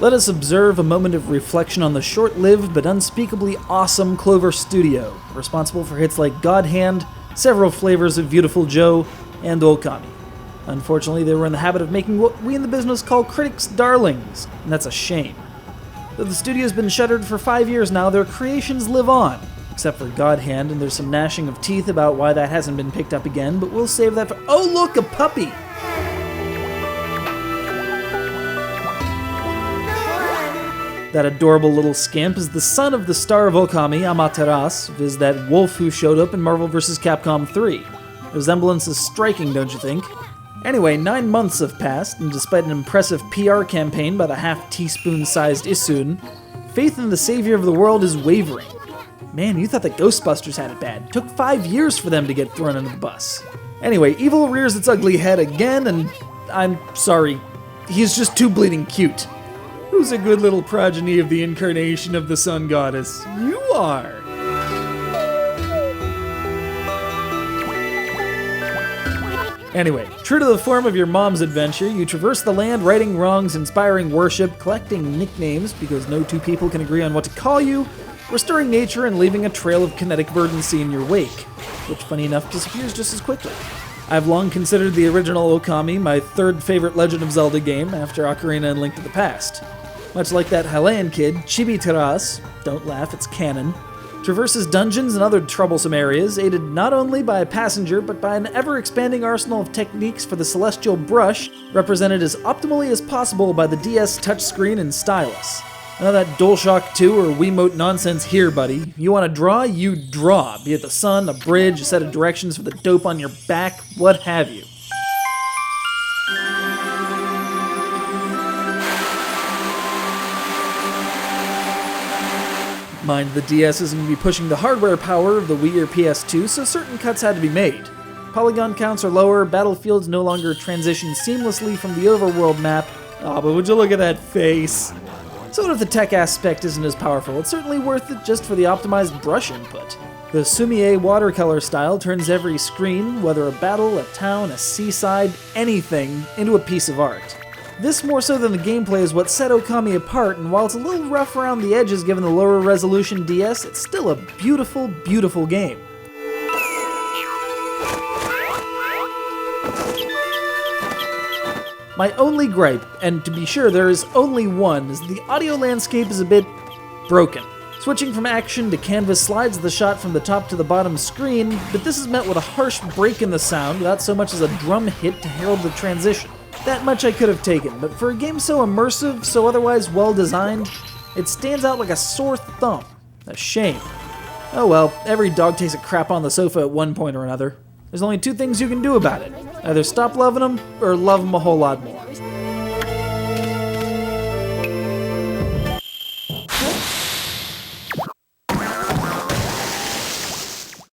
Let us observe a moment of reflection on the short-lived but unspeakably awesome Clover Studio, responsible for hits like God Hand, several flavors of Beautiful Joe, and Okami. Unfortunately, they were in the habit of making what we in the business call critics' darlings, and that's a shame. Though the studio's been shuttered for 5 years now, their creations live on, except for God Hand, and there's some gnashing of teeth about why that hasn't been picked up again, but we'll save that for— oh look, a puppy! That adorable little scamp is the son of the star of Okami, Amaterasu, viz. That wolf who showed up in Marvel vs. Capcom 3. The resemblance is striking, don't you think? Anyway, 9 months have passed, and despite an impressive PR campaign by the half-teaspoon-sized Isun, faith in the savior of the world is wavering. Man, you thought that Ghostbusters had it bad. It took 5 years for them to get thrown under the bus. Anyway, evil rears its ugly head again, and I'm sorry, he's just too bleeding cute. Who's a good little progeny of the incarnation of the sun goddess? You are! Anyway, true to the form of your mom's adventure, you traverse the land righting wrongs, inspiring worship, collecting nicknames because no two people can agree on what to call you, restoring nature and leaving a trail of kinetic verdancy in your wake, which, funny enough, disappears just as quickly. I've long considered the original Okami my third favorite Legend of Zelda game after Ocarina and Link to the Past. Much like that Halayan kid, Chibiterasu, don't laugh, it's canon, traverses dungeons and other troublesome areas, aided not only by a passenger, but by an ever-expanding arsenal of techniques for the celestial brush, represented as optimally as possible by the DS touchscreen and stylus. None of that DualShock 2 or Wiimote nonsense here, buddy. You want to draw? You draw. Be it the sun, a bridge, a set of directions for the dope on your back, what have you. Mind the DS isn't going to be pushing the hardware power of the Wii or PS2, so certain cuts had to be made. Polygon counts are lower, battlefields no longer transition seamlessly from the overworld map. Aw, but would you look at that face? So what if the tech aspect isn't as powerful? It's certainly worth it just for the optimized brush input. The sumi-e watercolor style turns every screen, whether a battle, a town, a seaside, anything, into a piece of art. This more so than the gameplay is what set Okami apart, and while it's a little rough around the edges given the lower resolution DS, it's still a beautiful, beautiful game. My only gripe, and to be sure there is only one, is the audio landscape is a bit broken. Switching from action to canvas slides the shot from the top to the bottom screen, but this is met with a harsh break in the sound without so much as a drum hit to herald the transition. That much I could have taken, but for a game so immersive, so otherwise well-designed, it stands out like a sore thumb. A shame. Oh well, every dog takes a crap on the sofa at one point or another. There's only two things you can do about it. Either stop loving them, or love them a whole lot more.